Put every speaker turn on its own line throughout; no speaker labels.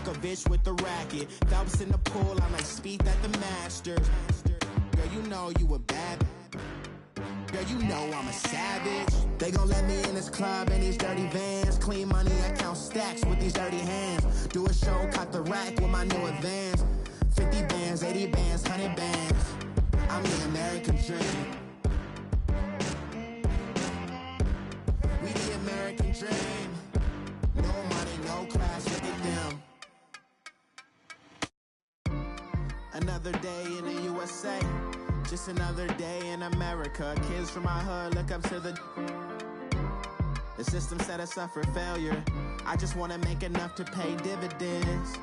Djokovic with the racket. Phelps in the pool, I'm like Spieth at the Masters. Girl, you know you a bad. Girl, you know I'm a savage. They gon' let me in this club in these dirty vans. Clean money, I count stacks with these dirty hands. Do a show, caught the rack with my new advance. 50 bands, 80 bands, 100 bands. I'm the American dream. We the American dream. No money, no class, look at them. Another day in the USA. Just another day in America. Kids from my hood look up to the system set us up for failure. I just want to make enough to pay dividends,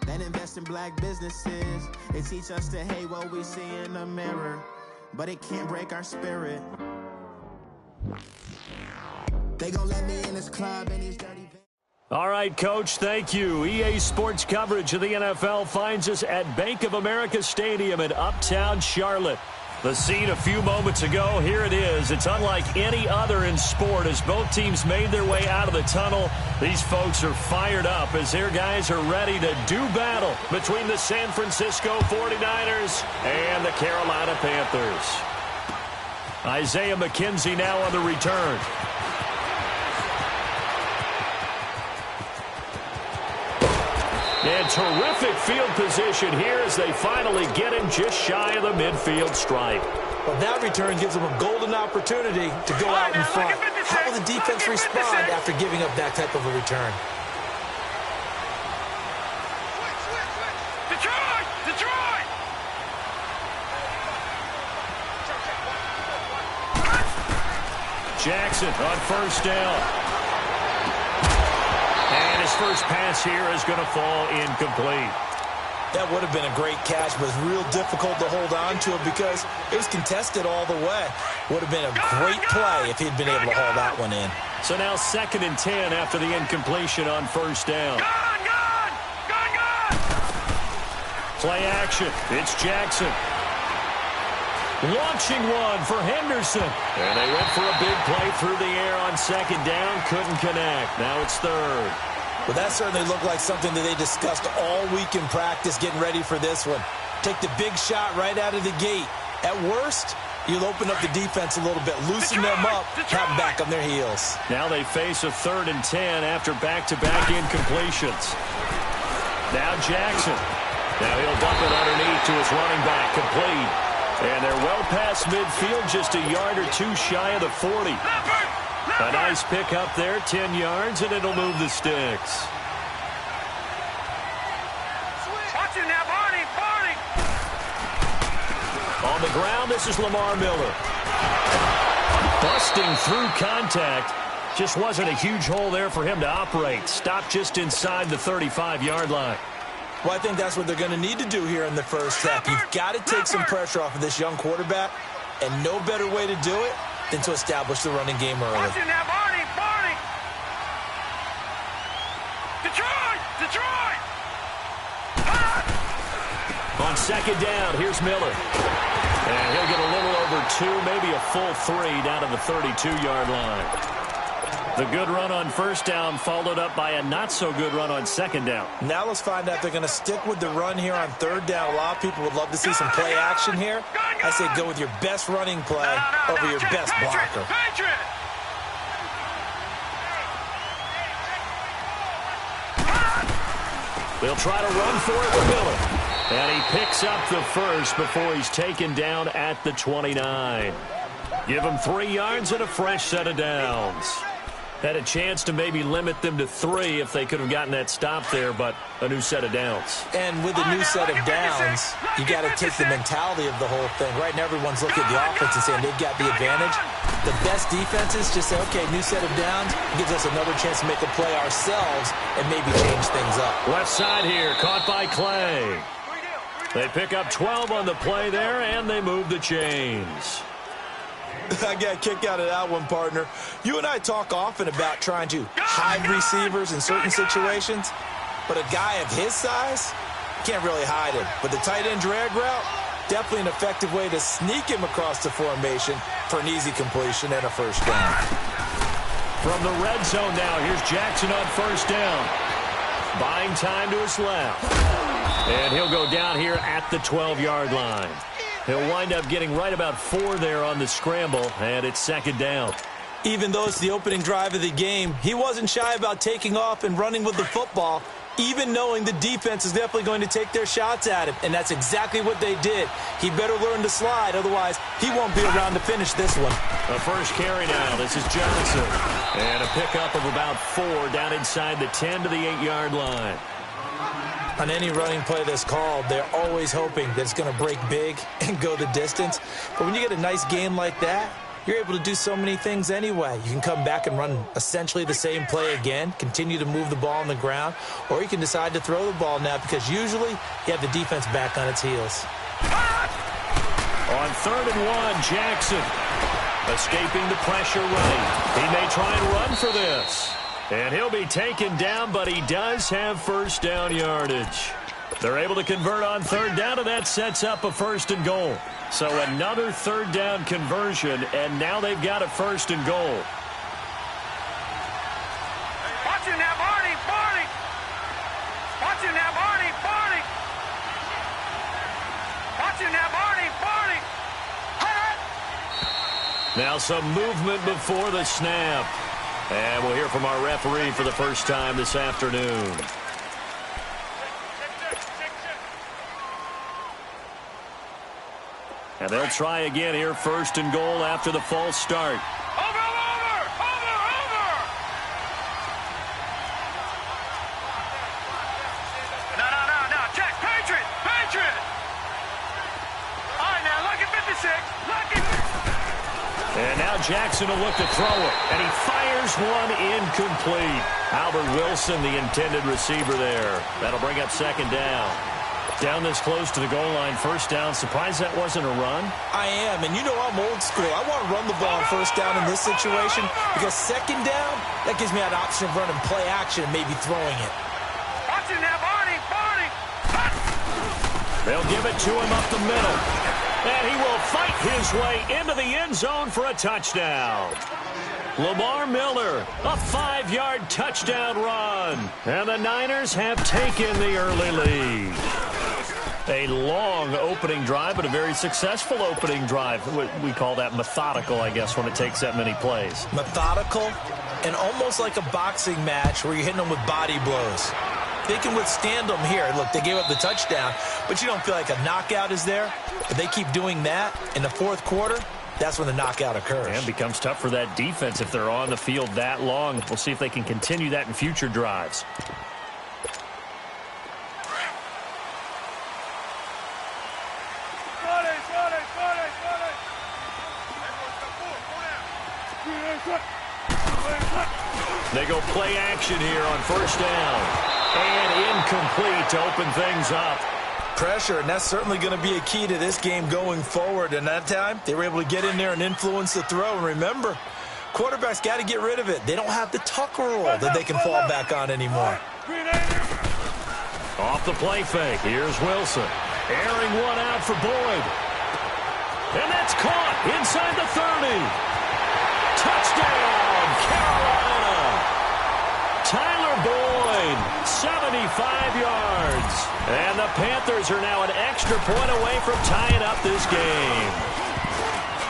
then invest in black businesses. They teach us to hate what we see in the mirror, but it can't break our spirit. They gon' let me in this club and these dirty.
All right, Coach, thank you. EA Sports coverage of the NFL finds us at Bank of America Stadium in Uptown Charlotte. The scene a few moments ago, here it is. It's unlike any other in sport as both teams made their way out of the tunnel. These folks are fired up as their guys are ready to do battle between the San Francisco 49ers and the Carolina Panthers. Isaiah McKenzie now on the return. And terrific field position here as they finally get him just shy of the midfield stripe.
Well, that return gives them a golden opportunity to go out in front. How will the defense respond after giving up that type of a return?
Detroit!
Jackson on first down. And his first pass here is going to fall incomplete.
That would have been a great catch, but it's real difficult to hold on to it because it was contested all the way. Would have been a great play if he'd been able to haul that one in.
So now 2nd and 10 after the incompletion on first down.
Gun!
Play action. It's Jackson. Launching one for Henderson. And they went for a big play through the air on 2nd down. Couldn't connect. Now it's 3rd.
Well, that certainly looked like something that they discussed all week in practice getting ready for this one. Take the big shot right out of the gate. At worst, you'll open up the defense a little bit, loosen them up, have them back on their heels.
Now they face a 3rd and 10 after back-to-back incompletions. Now Jackson. Now he'll dump it underneath to his running back, complete. And they're well past midfield, just a yard or two shy of the 40. A nice pick up there, 10 yards, and it'll move the sticks.
Watch it now, Barney!
On the ground, this is Lamar Miller. Busting through contact. Just wasn't a huge hole there for him to operate. Stopped just inside the 35-yard line.
Well, I think that's what they're going to need to do here in the first half. You've got to take some pressure off of this young quarterback, and no better way to do it than to establish the running game early.
Watch it now, Barney! Detroit!
On 2nd down, here's Miller. And he'll get a little over 2, maybe a full 3 down to the 32-yard line. The good run on first down followed up by a not-so-good run on 2nd down.
Now let's find out if they're going to stick with the run here on 3rd down. A lot of people would love to see some play action here. I say go with your best running play over your best blocker.
They'll try to run for it with Miller. And he picks up the first before he's taken down at the 29. Give him 3 yards and a fresh set of downs. Had a chance to maybe limit them to 3 if they could have gotten that stop there, but a new set of downs.
And with a new set of downs, you got to take the mentality of the whole thing. Right now, everyone's looking at the offense and saying they've got the advantage. The best defenses just say, okay, new set of downs gives us another chance to make a play ourselves and maybe change things up.
Left side here, caught by Clay. They pick up 12 on the play there, and they move the chains.
I got a kick out of that one, partner. You and I talk often about trying to hide receivers in certain situations, but a guy of his size can't really hide him. But the tight end drag route, definitely an effective way to sneak him across the formation for an easy completion and a first down.
From the red zone now, here's Jackson on first down. buying time to his left. And he'll go down here at the 12-yard line. He'll wind up getting right about 4 there on the scramble, and it's second down.
Even though it's the opening drive of the game, he wasn't shy about taking off and running with the football, even knowing the defense is definitely going to take their shots at him, and that's exactly what they did. He better learn to slide, otherwise he won't be around to finish this one.
The first carry now. This is Johnson. And a pickup of about 4 down inside the 10 to the 8-yard line.
On any running play that's called, they're always hoping that it's going to break big and go the distance. But when you get a nice game like that, you're able to do so many things anyway. You can come back and run essentially the same play again, continue to move the ball on the ground, or you can decide to throw the ball now because usually you have the defense back on its heels.
On 3rd and 1, Jackson escaping the pressure right. He may try and run for this. And he'll be taken down, but he does have first down yardage. They're able to convert on 3rd down, and that sets up a 1st and goal. So another 3rd down conversion, and now they've got a 1st and goal.
Watch him now, Barney, Barney. Watch him now, Barney, Barney. Watch him now, Barney, Barney.
Now some movement before the snap. And we'll hear from our referee for the first time this afternoon. And they'll try again here, 1st and goal after the false start.
Over, over, over, over. No. Check, Patriot, Patriot. All right, now, look at 56. Look at.
And now Jackson will look to throw it. And he fires one incomplete. Albert Wilson, the intended receiver there. That'll bring up 2nd down. Down this close to the goal line, 1st down. Surprised that wasn't a run?
I am, and you know I'm old school. I want to run the ball on 1st down in this situation because 2nd down, that gives me that option of running play action and maybe throwing it.
Watch him now, Barney, Barney.
They'll give it to him up the middle. And he will fight his way into the end zone for a touchdown. Lamar Miller, a 5-yard touchdown run. And the Niners have taken the early lead. A long opening drive, but a very successful opening drive. We call that methodical, I guess, when it takes that many plays.
Methodical and almost like a boxing match where you're hitting them with body blows. They can withstand them here. Look, they gave up the touchdown, but you don't feel like a knockout is there. If they keep doing that in the 4th quarter, that's when the knockout occurs.
And it becomes tough for that defense if they're on the field that long. We'll see if they can continue that in future drives. They go play action here on 1st down. And incomplete to open things up.
Pressure, and that's certainly going to be a key to this game going forward. And that time, they were able to get in there and influence the throw. And remember, quarterbacks got to get rid of it. They don't have the tuck rule that they can fall back on anymore.
Off the play fake, here's Wilson. Airing one out for Boyd. And that's caught inside the 30. Touchdown, Carolina. Tyler Boyd, 75 yards. And the Panthers are now an extra point away from tying up this game.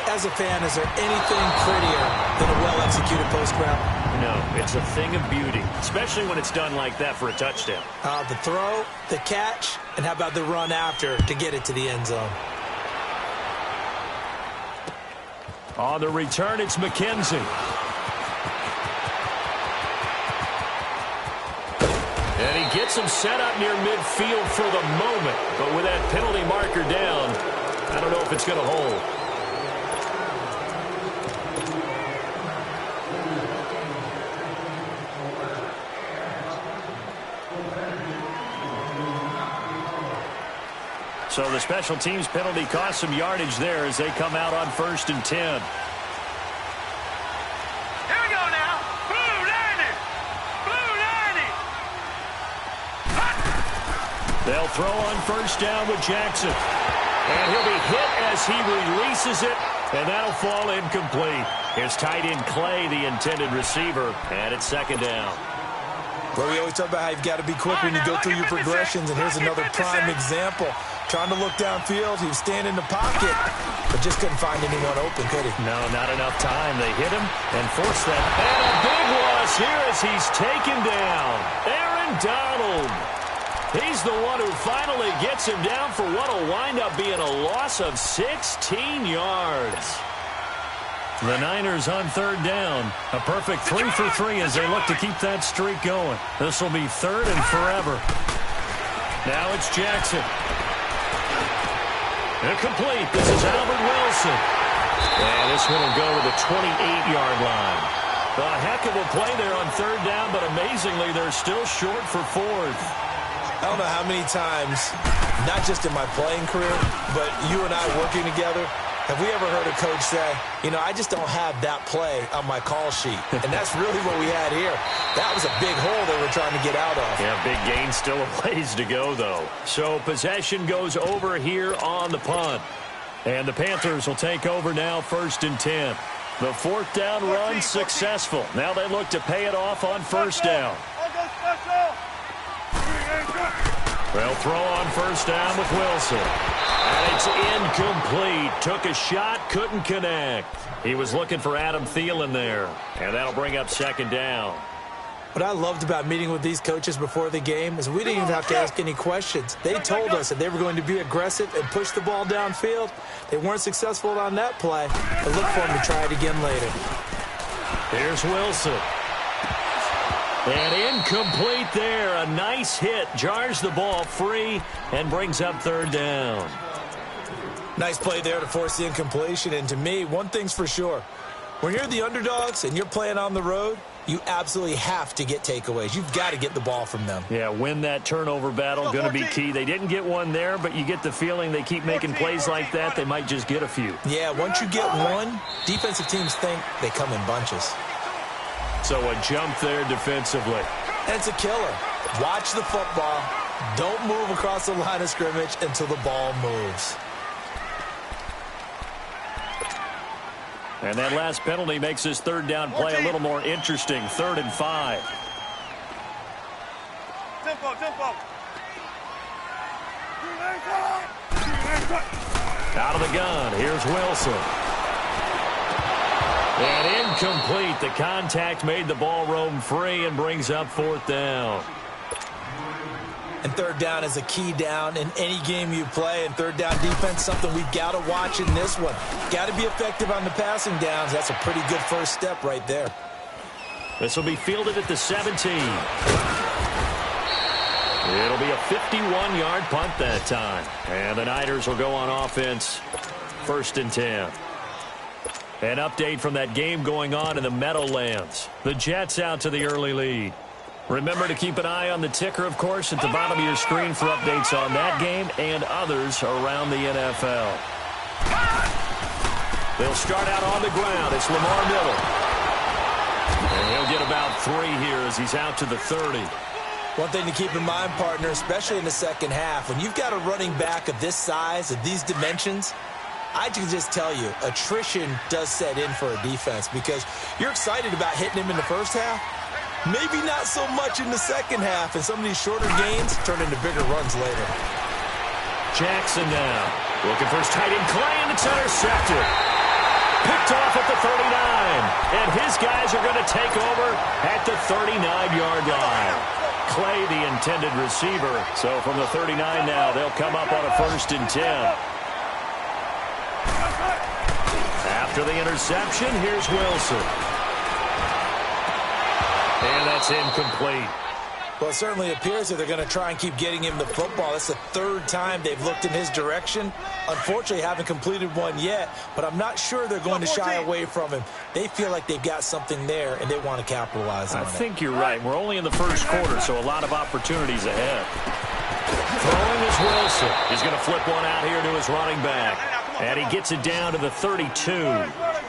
As a fan, is there anything prettier than a well-executed post route?
No, it's a thing of beauty, especially when it's done like that for a touchdown.
The throw, the catch, and how about the run after to get it to the end zone?
On the return, it's McKenzie. And he gets him set up near midfield for the moment. But with that penalty marker down, I don't know if it's going to hold. So the special teams penalty cost some yardage there as they come out on 1st and 10.
Here we go now. Blue 90. Blue 90.
They'll throw on 1st down with Jackson. And he'll be hit as he releases it, and that'll fall incomplete. Here's tight end Clay, the intended receiver, and it's 2nd down.
Well, we always talk about how you've got to be quick when you go through your progressions, and here's another prime example. Trying to look downfield, he was standing in the pocket, but just couldn't find anyone open, could he?
No, not enough time. They hit him and forced that. And a big loss here as he's taken down. Aaron Donald. He's the one who finally gets him down for what will wind up being a loss of 16 yards. The Niners on third down. A perfect 3 for 3 as they look to keep that streak going. This will be third and forever. Now it's Jackson. Incomplete. This is Albert Wilson. And this one will go to the 28-yard line. A heck of a play there on third down, but amazingly, they're still short for fourth.
I don't know how many times, not just in my playing career, but you and I working together, have we ever heard a coach say, you know, I just don't have that play on my call sheet. And that's really what we had here. That was a big hole they were trying to get out of.
Yeah, big gain, still a ways to go, though. So possession goes over here on the punt. And the Panthers will take over now, 1st and 10. The fourth down run successful. Now they look to pay it off on first down. They'll throw on first down with Wilson. And it's incomplete. Took a shot, couldn't connect. He was looking for Adam Thielen there. And that'll bring up second down.
What I loved about meeting with these coaches before the game is we didn't even have to ask any questions. They told us that they were going to be aggressive and push the ball downfield. They weren't successful on that play, but look for them to try it again later.
Here's Wilson. And incomplete there. A nice hit. Jars the ball free and brings up third down.
Nice play there to force the incompletion. And to me, one thing's for sure. When you're the underdogs and you're playing on the road, you absolutely have to get takeaways. You've got to get the ball from them.
Yeah, win that turnover battle, going to be key. They didn't get one there, but you get the feeling they keep making plays like that, they might just get a few.
Yeah, once you get one, defensive teams think they come in bunches.
So a jump there defensively.
And it's a killer. Watch the football. Don't move across the line of scrimmage until the ball moves.
And that last penalty makes this third down play a little more interesting. 3rd and 5.
Tempo.
Out of the gun. Here's Wilson. And incomplete. The contact made the ball roam free and brings up 4th down.
And third down is a key down in any game you play. And third down defense, something we've got to watch in this one. Got to be effective on the passing downs. That's a pretty good first step right there.
This will be fielded at the 17. It'll be a 51-yard punt that time. And the Niners will go on offense, 1st and 10. An update from that game going on in the Meadowlands. The Jets out to the early lead. Remember to keep an eye on the ticker, of course, at the bottom of your screen for updates on that game and others around the NFL. They'll start out on the ground. It's Lamar Miller. And he'll get about 3 here as he's out to the 30.
One thing to keep in mind, partner, especially in the second half, when you've got a running back of this size, of these dimensions, I can just tell you, attrition does set in for a defense because you're excited about hitting him in the first half. Maybe not so much in the second half, and some of these shorter gains turn into bigger runs later.
Jackson now. Looking for his tight end Clay, and it's intercepted. Picked off at the 39. And his guys are going to take over at the 39-yard line. Clay, the intended receiver. So from the 39 now, they'll come up on a 1st and 10. After the interception, here's Wilson. And that's incomplete.
Well, it certainly appears that they're going to try and keep getting him the football. That's the 3rd time they've looked in his direction. Unfortunately, haven't completed one yet, but I'm not sure they're going to shy away from him. They feel like they've got something there, and they want to capitalize on it.
I think you're right. We're only in the first quarter, so a lot of opportunities ahead. Throwing is Wilson. He's going to flip one out here to his running back. And he gets it down to the 32.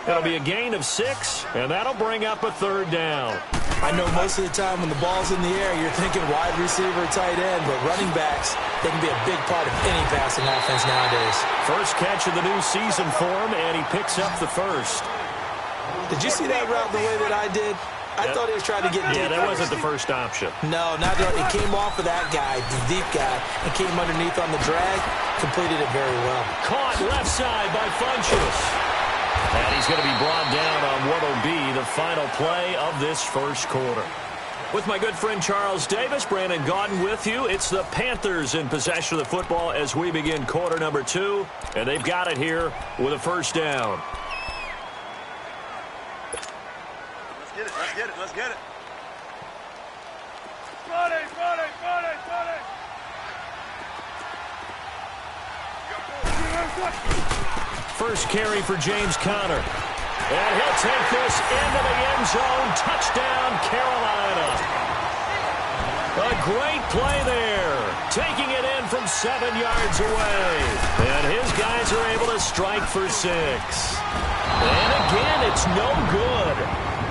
It'll be a gain of 6, and that'll bring up a 3rd down.
I know most of the time when the ball's in the air, you're thinking wide receiver, tight end, but running backs, they can be a big part of any passing offense nowadays.
First catch of the new season for him, and he picks up the 1st.
Did you see that route the way that I did? I thought he was trying to get deep.
Yeah, that wasn't the first option.
No, not that. It came off of that guy, the deep guy, and came underneath on the drag. Completed it very well.
Caught left side by Funchess. And he's going to be brought down on what will be the final play of this first quarter. With my good friend Charles Davis, Brandon Gaudin with you. It's the Panthers in possession of the football as we begin quarter number 2. And they've got it here with a first down.
Let's get it, let's get it, let's get it. Friday.
First carry for James Conner. And he'll take this into the end zone. Touchdown, Carolina. A great play there. Taking it in from 7 yards away. And his guys are able to strike for 6. And again, it's no good.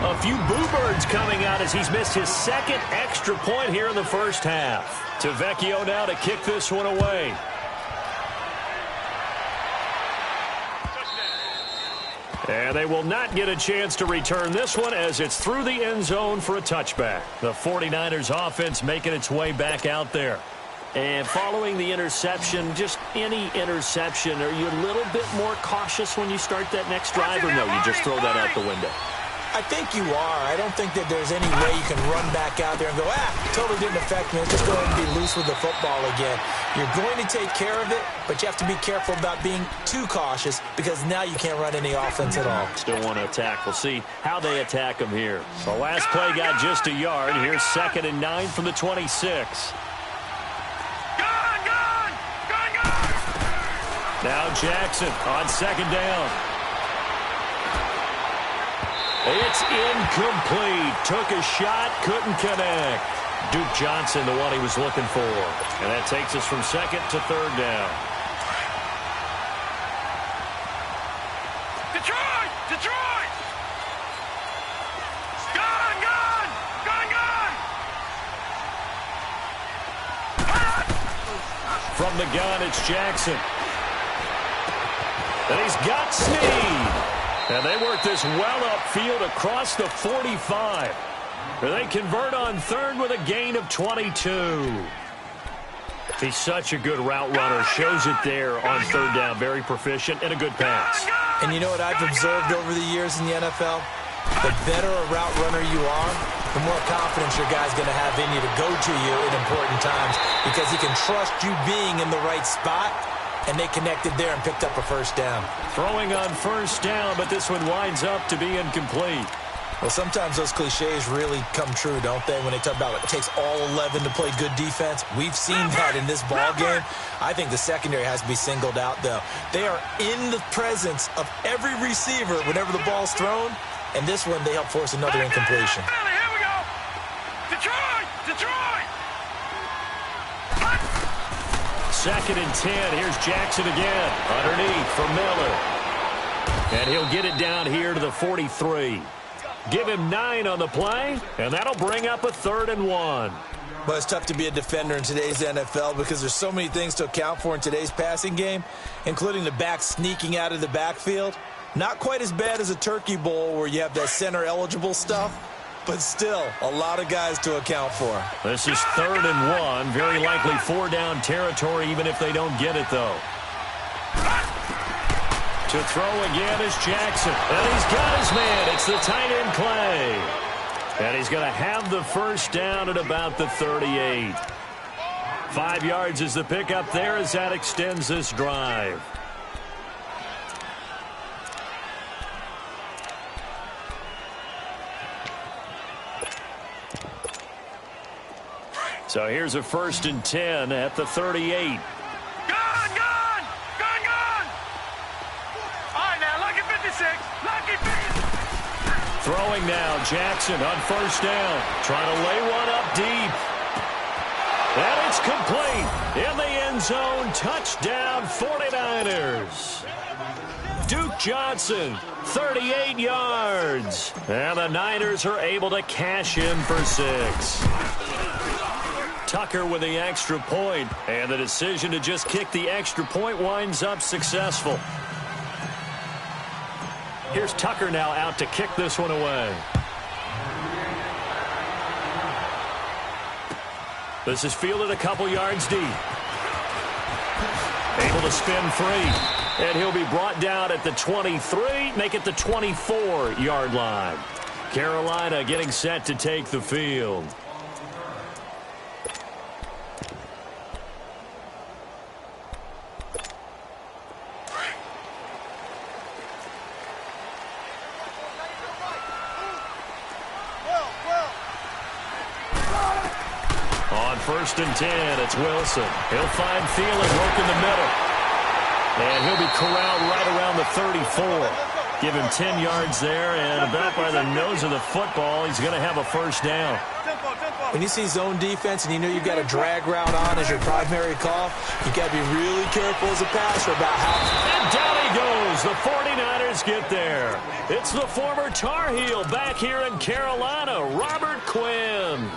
A few boo birds coming out as he's missed his second extra point here in the first half. To Vecchio now to kick this one away. And they will not get a chance to return this one as it's through the end zone for a touchback. The 49ers offense making its way back out there. And following the interception, just any interception, are you a little bit more cautious when you start that next drive, or no, you just throw that out the window?
I think you are. I don't think that there's any way you can run back out there and go, totally didn't affect me. Let's just go ahead and be loose with the football again. You're going to take care of it, but you have to be careful about being too cautious because now you can't run any offense at all.
Still want to attack. We'll see how they attack them here. The last play got just a yard. Here's 2nd and 9 from the 26. Now Jackson on 2nd down. It's incomplete. Took a shot, couldn't connect. Duke Johnson, the one he was looking for. And that takes us from 2nd to 3rd down.
Detroit! Gun!
From the gun, it's Jackson. And he's got Snead. And they work this well upfield across the 45. They convert on 3rd with a gain of 22. He's such a good route runner. Shows it there on 3rd down. Very proficient and a good pass.
And you know what I've observed over the years in the NFL? The better a route runner you are, the more confidence your guy's going to have in you to go to you in important times because he can trust you being in the right spot. And they connected there and picked up a first down.
Throwing on 1st down, but this one winds up to be incomplete.
Well, sometimes those cliches really come true, don't they? When they talk about it takes all 11 to play good defense. We've seen that in this ball game. I think the secondary has to be singled out, though. They are in the presence of every receiver whenever the ball's thrown. And this one, they help force another incompletion.
Here we go. Detroit!
2nd and 10. Here's Jackson again. Underneath for Miller. And he'll get it down here to the 43. Give him 9 on the play, and that'll bring up a 3rd and 1.
Well, it's tough to be a defender in today's NFL because there's so many things to account for in today's passing game, including the back sneaking out of the backfield. Not quite as bad as a turkey bowl where you have that center-eligible stuff, but still a lot of guys to account for.
This is 3rd and 1. Very likely 4-down territory, even if they don't get it, though. To throw again is Jackson. And he's got his man. It's the tight end Clay. And he's going to have the first down at about the 38. 5 yards is the pickup there as that extends this drive. So here's a 1st and 10 at the 38. Throwing now, Jackson on 1st down. Trying to lay one up deep. And it's complete. In the end zone, touchdown 49ers. Duke Johnson, 38 yards. And the Niners are able to cash in for 6. Tucker with the extra point. And the decision to just kick the extra point winds up successful. Here's Tucker now out to kick this one away. This is fielded a couple yards deep. Able to spin free. And he'll be brought down at the 23, make it the 24-yard line. Carolina getting set to take the field. On 1st and 10, it's Wilson. He'll find Thielen working the middle. And he'll be corralled right around the 34. Give him 10 yards there, and about by the nose of the football, he's going to have a first down.
When you see zone defense and you know you've got a drag route on as your primary call, you've got to be really careful as a passer about how...
And down he goes. The 49ers get there. It's the former Tar Heel back here in Carolina, Robert Quinn.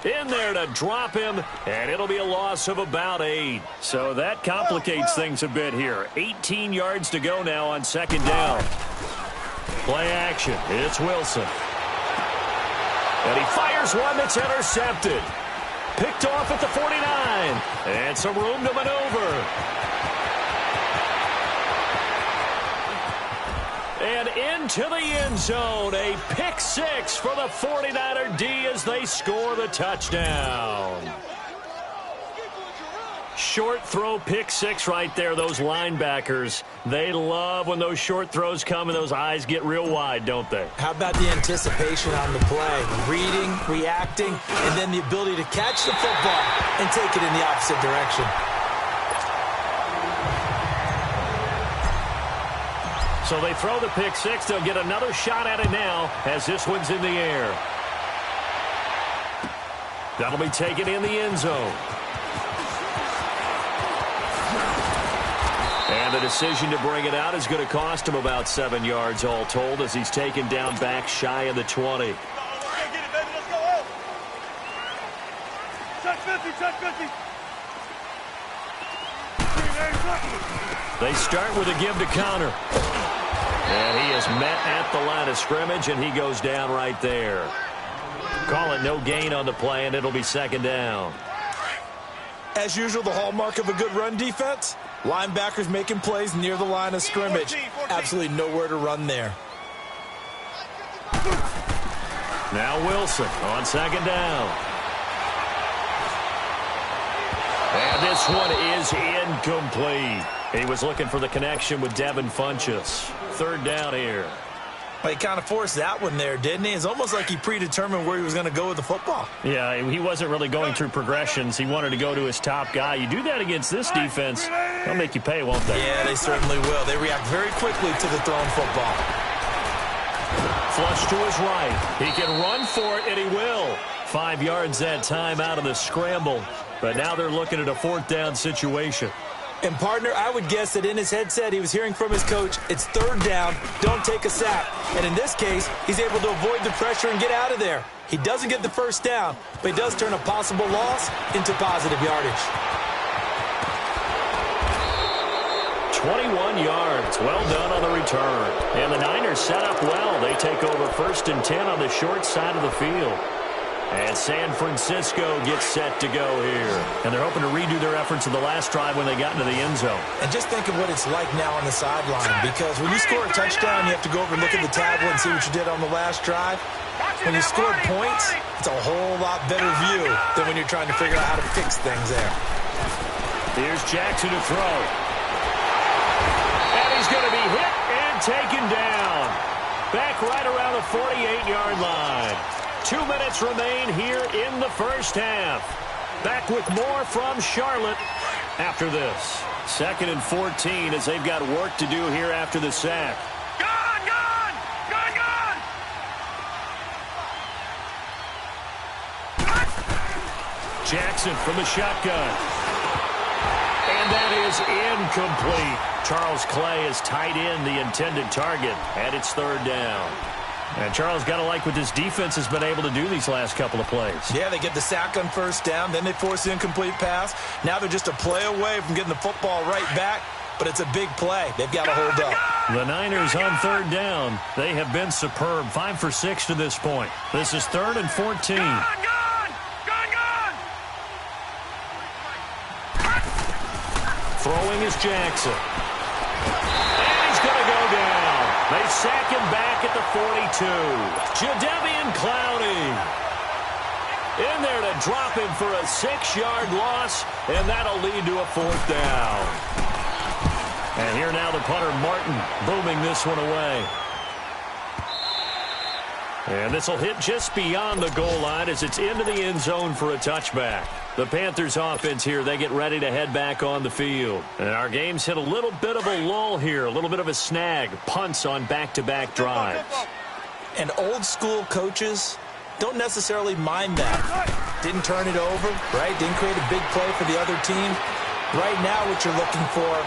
In there to drop him, and it'll be a loss of about 8. So that complicates things a bit here. 18 yards to go now on 2nd down. Play action. It's Wilson. And he fires one that's intercepted. Picked off at the 49. And some room to maneuver. And into the end zone, a pick 6 for the 49er D as they score the touchdown. Short throw pick 6 right there, those linebackers. They love when those short throws come and those eyes get real wide, don't they?
How about the anticipation on the play? Reading, reacting, and then the ability to catch the football and take it in the opposite direction.
So they throw the pick 6. They'll get another shot at it now as this one's in the air. That'll be taken in the end zone. And the decision to bring it out is going to cost him about 7 yards all told as he's taken down back shy of the 20. They start with a give to counter. And he is met at the line of scrimmage, and he goes down right there. Call it no gain on the play, and it'll be 2nd down.
As usual, the hallmark of a good run defense, linebackers making plays near the line of scrimmage. Absolutely nowhere to run there.
Now Wilson on 2nd down. And this one is incomplete. He was looking for the connection with Devin Funchess. 3rd down here.
Well, he kind of forced that one there, didn't he? It's almost like he predetermined where he was going to go with the football.
Yeah, he wasn't really going through progressions. He wanted to go to his top guy. You do that against this defense, they'll make you pay, won't they?
Yeah, they certainly will. They react very quickly to the thrown football.
Flush to his right. He can run for it, and he will. 5 yards that time out of the scramble. But now they're looking at a 4th down situation.
And, partner, I would guess that in his headset he was hearing from his coach, it's 3rd down, don't take a sack. And in this case, he's able to avoid the pressure and get out of there. He doesn't get the 1st down, but he does turn a possible loss into positive yardage.
21 yards. Well done on the return. And the Niners set up well. They take over 1st and 10 on the short side of the field. And San Francisco gets set to go here. And they're hoping to redo their efforts in the last drive when they got into the end zone.
And just think of what it's like now on the sideline. Because when you score a touchdown, you have to go over and look at the tablet and see what you did on the last drive. When you score points, it's a whole lot better view than when you're trying to figure out how to fix things there.
Here's Jackson to throw. And he's going to be hit and taken down. Back right around the 48-yard line. 2 minutes remain here in the 1st half. Back with more from Charlotte after this. 2nd and 14 as they've got work to do here after the sack.
Gone!
Jackson from the shotgun. And that is incomplete. Charles Clay has tied in the intended target, and it's 3rd down. And Charles, got to like what this defense has been able to do these last couple of plays.
Yeah, they get the sack on 1st down, then they force the incomplete pass. Now they're just a play away from getting the football right back, but it's a big play. They've got to hold up.
The Niners on 3rd down. They have been superb. 5 for 6 to this point. This is 3rd and 14. Throwing is Jackson. And he's going to go down. They sack him back at the 42. Jadeveon Clowney in there to drop him for a 6-yard loss, and that'll lead to a 4th down. And here now the punter, Martin, booming this one away. And this will hit just beyond the goal line as it's into the end zone for a touchback. The Panthers offense here, they get ready to head back on the field. And our game's hit a little bit of a lull here, a little bit of a snag. Punts on back-to-back drives.
And old-school coaches don't necessarily mind that. Didn't turn it over, right? Didn't create a big play for the other team. Right now what you're looking for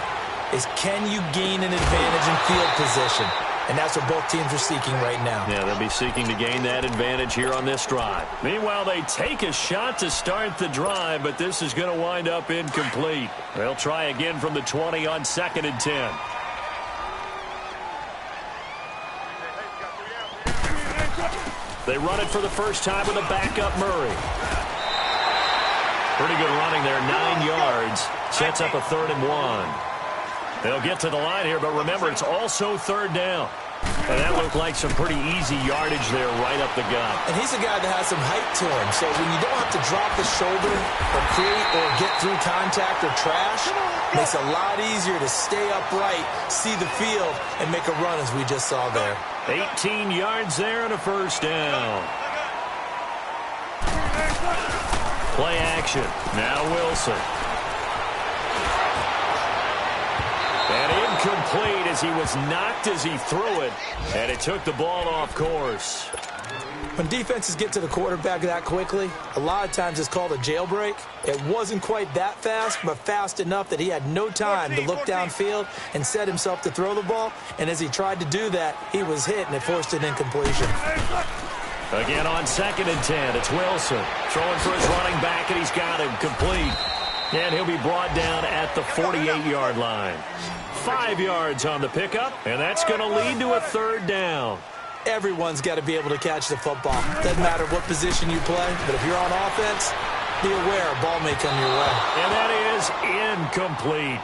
is, can you gain an advantage in field position? And that's what both teams are seeking right now.
Yeah, they'll be seeking to gain that advantage here on this drive. Meanwhile, they take a shot to start the drive, but this is going to wind up incomplete. They'll try again from the 20 on 2nd and 10. They run it for the first time with a backup Murray. Pretty good running there, 9 yards. Sets up a 3rd and 1. They'll get to the line here, but remember, it's also 3rd down. And that looked like some pretty easy yardage there right up the gut.
And he's a guy that has some height to him, so when you don't have to drop the shoulder or create or get through contact or trash, it makes it a lot easier to stay upright, see the field, and make a run as we just saw there.
18 yards there and a 1st down. Play action. Now Wilson. And incomplete as he was knocked as he threw it, and it took the ball off course.
When defenses get to the quarterback that quickly, a lot of times it's called a jailbreak. It wasn't quite that fast, but fast enough that he had no time to look downfield and set himself to throw the ball. And as he tried to do that, he was hit, and it forced an incompletion.
Again on 2nd and 10, it's Wilson throwing for his running back, and he's got him complete. And he'll be brought down at the 48-yard line. 5 yards on the pickup, and that's going to lead to a 3rd down.
Everyone's got to be able to catch the football. Doesn't matter what position you play, but if you're on offense, be aware a ball may come your way.
And that is incomplete.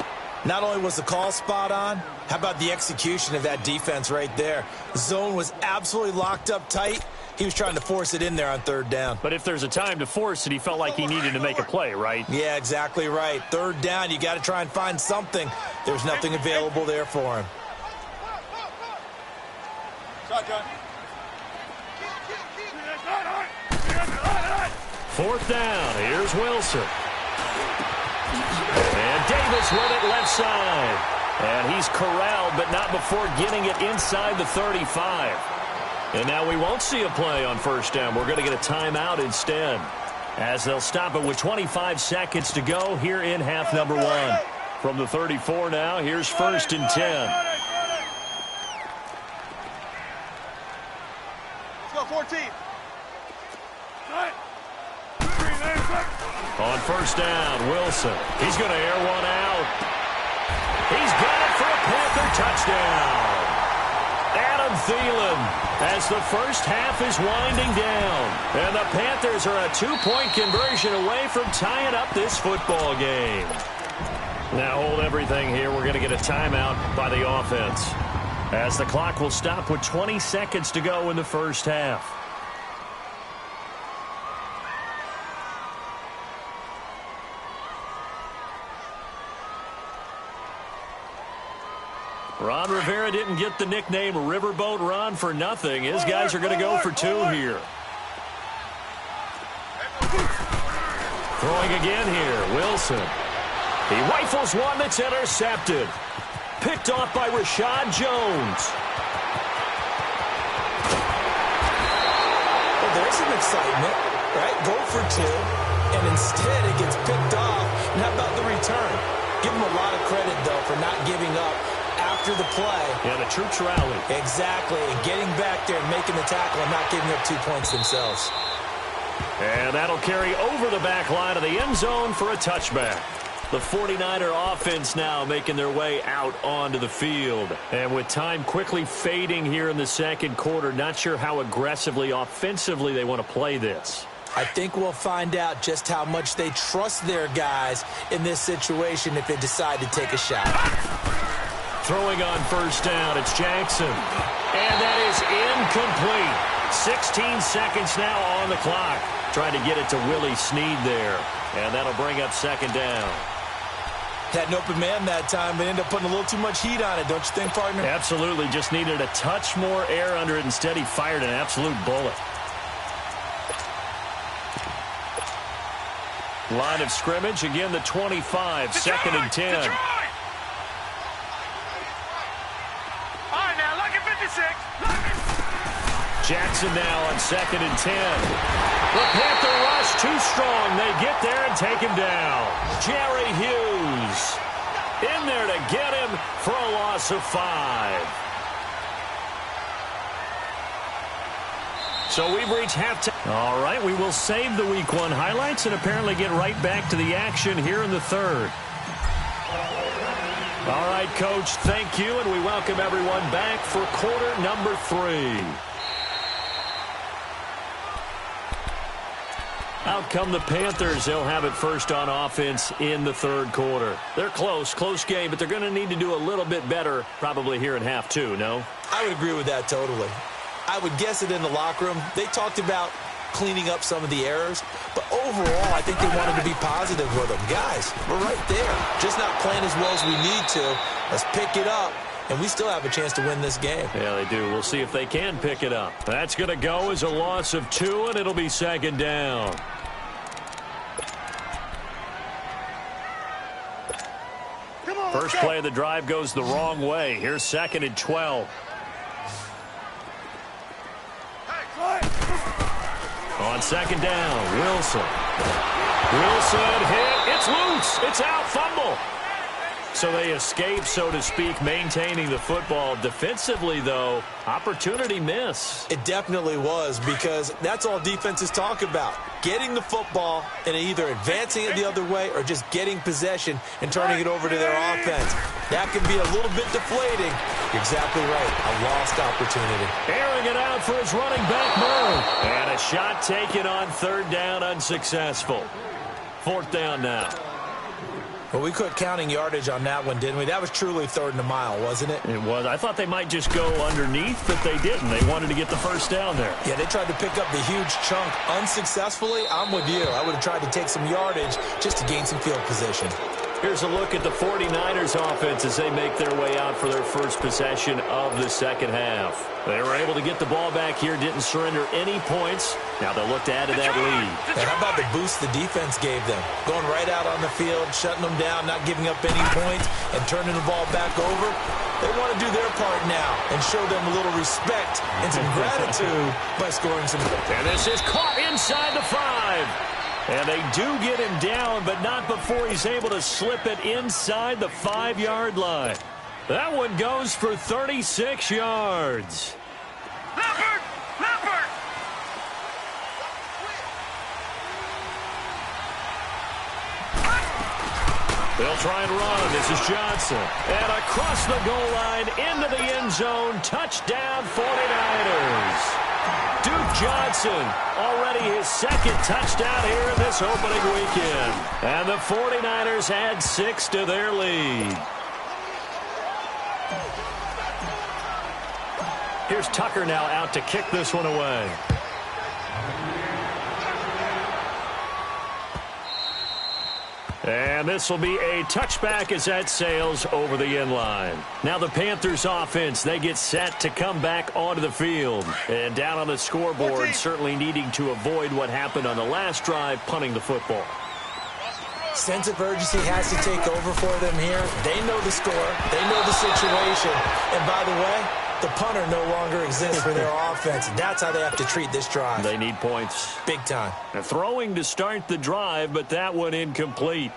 Not only was the call spot on, how about the execution of that defense right there? The zone was absolutely locked up tight. He was trying to force it in there on 3rd down.
But if there's a time to force it, he felt like he needed to make a play, right?
Yeah, exactly right. 3rd down, you got to try and find something. There's nothing available there for him.
Fourth down. Here's Wilson. And Davis with it left side. And he's corralled, but not before getting it inside the 35. And now we won't see a play on 1st down. We're going to get a timeout instead, as they'll stop it with 25 seconds to go here in half number 1. From the 34 now, here's 1st and 10.
Let's go, 14.
On 1st down, Wilson. He's going to air one out. He's got it for a Panther touchdown. Adam Thielen, as the first half is winding down. And the Panthers are a 2-point conversion away from tying up this football game. Now hold everything here. We're going to get a timeout by the offense, as the clock will stop with 20 seconds to go in the first half. Ron Rivera didn't get the nickname Riverboat Ron for nothing. His guys are going to go for 2 here. Throwing again here, Wilson. He rifles one that's intercepted. Picked off by Rashad Jones.
Well, there's some excitement, right? Go for 2, and instead it gets picked off. And how about the return? Give him a lot of credit, though, for not giving up after the play.
Yeah, the troops rally.
Exactly, and getting back there and making the tackle and not giving up 2 points themselves.
And that'll carry over the back line of the end zone for a touchback. The 49er offense now making their way out onto the field. And with time quickly fading here in the second quarter, not sure how aggressively, offensively they want to play this.
I think we'll find out just how much they trust their guys in this situation if they decide to take a shot.
Throwing on first down, it's Jackson. And that is incomplete. 16 seconds now on the clock. Trying to get it to Willie Snead there. And that'll bring up second down.
Had an open man that time, but ended up putting a little too much heat on it, don't you think, partner?
Absolutely. Just needed a touch more air under it. Instead, he fired an absolute bullet. Line of scrimmage, again the 25, second and 10.
All right, now, look at 56.
Jackson now on second and 10. The Panther rush too strong. They get there and take him down. Jerry Hughes in there to get him for a loss of 5. So we've reached halftime. All right, we will save the Week 1 highlights and apparently get right back to the action here in the third. All right, Coach, thank you, and we welcome everyone back for quarter number 3. Out come the Panthers. They'll have it first on offense in the third quarter. They're close game, but they're going to need to do a little bit better probably here in half 2, no?
I would agree with that totally. I would guess it in the locker room. They talked about cleaning up some of the errors, but overall, I think they wanted to be positive with them. Guys, we're right there. Just not playing as well as we need to. Let's pick it up, and we still have a chance to win this game.
Yeah, they do. We'll see if they can pick it up. That's going to go as a loss of 2, and it'll be second down. First play of the drive goes the wrong way. Here's second and 12. On second down, Wilson. Wilson hit. It's loose. It's out. Fumble. So they escape, so to speak, maintaining the football. Defensively, though, opportunity miss.
It definitely was, because that's all defenses talk about. Getting the football and either advancing it the other way or just getting possession and turning it over to their offense. That can be a little bit deflating. You're exactly right. A lost opportunity.
Airing it out for his running back, Murray. And a shot taken on third down, unsuccessful. Fourth down now.
Well, we quit counting yardage on that one, didn't we? That was truly third and a mile, wasn't it?
It was. I thought they might just go underneath, but they didn't. They wanted to get the first down there.
Yeah, they tried to pick up the huge chunk unsuccessfully. I'm with you. I would have tried to take some yardage just to gain some field position.
Here's a look at the 49ers offense as they make their way out for their first possession of the second half. They were able to get the ball back here, didn't surrender any points. Now they'll look to add to that lead.
And how about the boost the defense gave them? Going right out on the field, shutting them down, not giving up any points, and turning the ball back over. They want to do their part now and show them a little respect and some gratitude by scoring some goals.
And this is caught inside the 5. And they do get him down, but not before he's able to slip it inside the 5-yard line. That one goes for 36 yards.
Leopard! Leopard!
They'll try and run. This is Johnson. And across the goal line, into the end zone. Touchdown, 49ers. Duke Johnson, already his second touchdown here in this opening weekend. And the 49ers add 6 to their lead. Here's Tucker now out to kick this one away. And this will be a touchback as that sails over the end line. Now the Panthers offense, they get set to come back onto the field. And down on the scoreboard, certainly needing to avoid what happened on the last drive, punting the football.
Sense of urgency has to take over for them here. They know the score. They know the situation. And by the way, the punter no longer exists for their offense. That's how they have to treat this drive.
They need points.
Big time.
They're throwing to start the drive, but that one incomplete.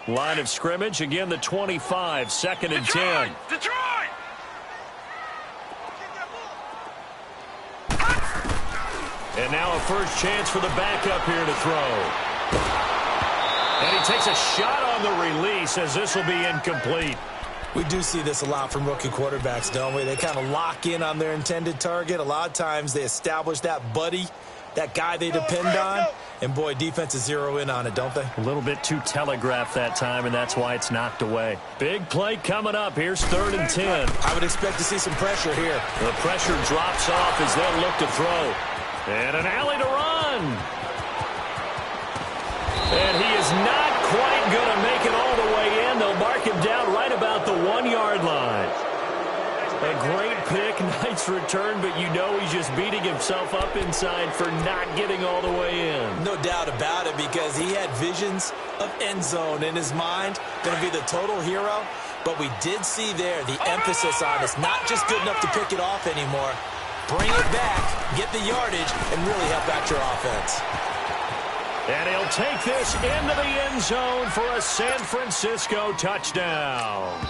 Line of scrimmage, again the 25, second and 10.
Detroit!
And now a first chance for the backup here to throw. And he takes a shot on the release as this will be incomplete.
We do see this a lot from rookie quarterbacks, don't we? They kind of lock in on their intended target. A lot of times they establish that buddy, that guy they depend on. And, boy, defenses zero in on it, don't they?
A little bit too telegraphed that time, and that's why it's knocked away. Big play coming up. Here's 3rd and 10.
I would expect to see some pressure here.
The pressure drops off as they'll look to throw. And an alley to run. And he is not quite going to make it all the way in. They'll mark him down right about the 1-yard line. A great pick, nice return, but you know he's just beating himself up inside for not getting all the way in.
No doubt about it, because he had visions of end zone in his mind. Going to be the total hero. But we did see there the emphasis on it's not just good enough to pick it off anymore. Bring it back, get the yardage, and really help out your offense.
And he'll take this into the end zone for a San Francisco touchdown.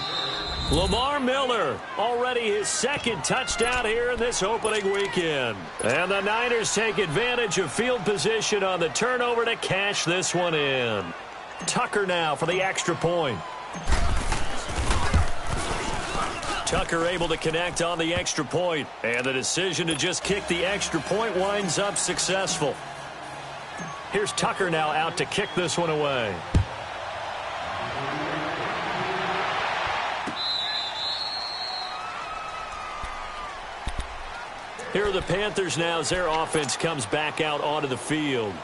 Lamar Miller, already his 2nd touchdown here in this opening weekend. And the Niners take advantage of field position on the turnover to cash this one in. Tucker now for the extra point. Tucker able to connect on the extra point. And the decision to just kick the extra point winds up successful. Here's Tucker now out to kick this one away. Here are the Panthers now as their offense comes back out onto the field.